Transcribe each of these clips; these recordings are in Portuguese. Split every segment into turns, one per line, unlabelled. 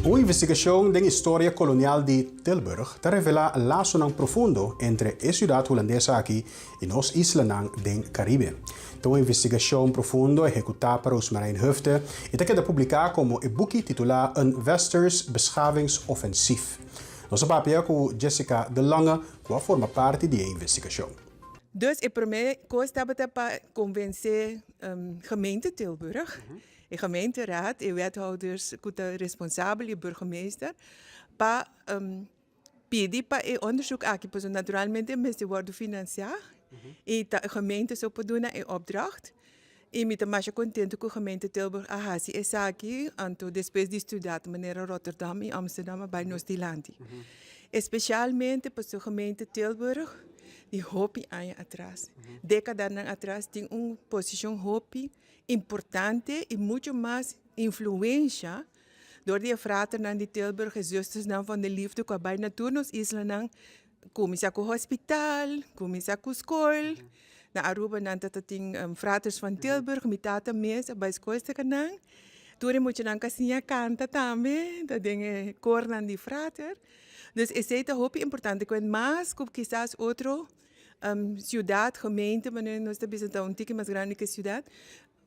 Una investigación de la historia colonial de Tilburg te revela el lazo profundo entre la ciudad holandesa aquí y las islas del Caribe. Una investigación profunda ejecutada por Roosmarijn Hufte y te queda publicada como un boekje titulado Een Westers Beschavingsoffensief. Nossa papel com Jessica de Lange, que forma parte da investigação.
Dus para mim, estava para convencer gemeente Tilburg, de gemeenteraad, de wethouders, de responsabele burgemeester, para pedir para onderzoek aqui, pois naturalmente mensen worden financiado, e a gemeente zou doen een opdracht. E me também contente com a gemeente Tilburg a hasi essa aqui, anto depois de estudar de maneira Rotterdam e Amsterdam bij Noord-Holland. Especialmente para a gemeente Tilburg, die hopi anos atrás. Décadas atrás tem posição hopi importante e muito mais influência door die frater de Tilburg e zusters van de liefde qua bijna toen ons isla comisa com hospital, comisa com school. Na Aruba nanta ting fraters van Tilburg, mi tata mesa bij schoolste kanang. Toen moet je dan kasinha canta também, dat dingen koor die frater. Dus is het hoop importante que mais que quizás outro ciudad, gemeente, mas nós estamos um tique mais grande que ciudad.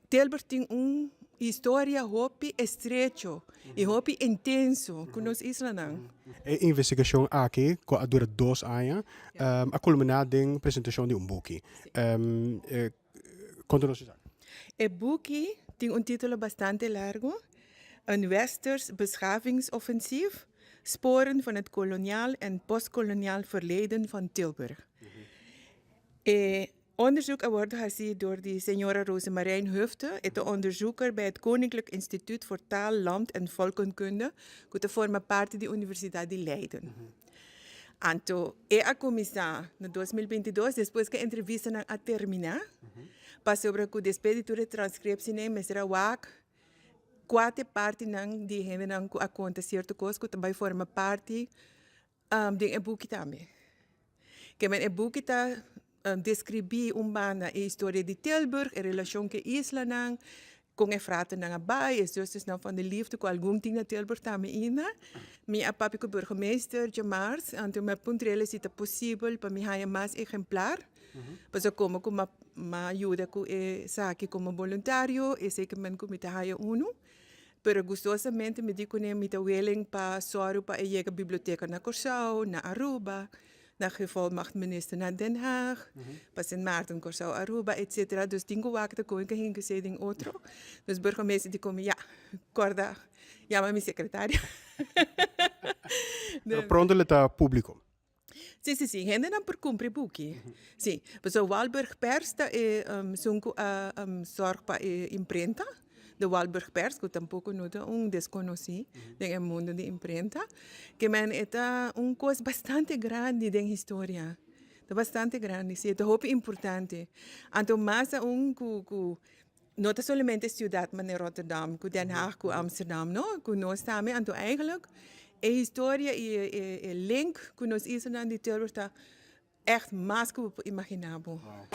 Tilburg tem história hopi estrecho e hopi intenso com nos islanang.
A investigação aqui, que dura 2 anos, a culminar da apresentação de boekje. Conta-nos isso.
O boekje tem título bastante largo, Een Westers Beschavingsoffensief, Sporen van het koloniaal en postkoloniaal verleden van Tilburg. Onderzoek wordt gezien door de senora Roosmarijn Hufte, de onderzoeker bij het Koninklijk Instituut voor Taal, Land en Volkenkunde, die vormt parte de Universidade de Leiden. Anto, a comissão, em 2022, depois que a entrevista não a terminar, passou sobre que depois de a transcrição, mas era wak, 4 partes de gente não acontece certo coisa, que também forma parte de um boekje também. Que men boekje está descrever a história de Tilburg, a relação que a isla não com a frata na baia, as justas não van de liefde com algum ting na Tilburg também ina. Minha papi com burgemeester de Mars, então me puntrele se é possível para me haja mais exemplar, para como uma ajuda com essa aqui como voluntário, e sei que men com me haja uno. Pero gustosamente me digo que me willing para sorry para a biblioteca na Curaçao, na Aruba, na gevolmachtminister naar Den Haag, para Sint Maarten, Curaçao, Aruba, etc. Dus tenho wacht com que hinga se ding outro. Dus burgemeester die komen, ja, corda, chama minha secretária.
Pronto está público.
Sim, gente não por cumprir boekje. Sim, mas o Walburg Pers sunco zorg para imprenta. De Walburg Pers, que tampouco não é desconhecido no mundo de imprenta, que men é coisa bastante grande da história, bastante grande, sim, é muito importante. Então, mas não é somente a cidade, mas Rotterdam, Den Haag, Amsterdam, não, que nós também, então eigenlijk a história e link que nós islas de Tilburg está echt mais que imaginável. Wow.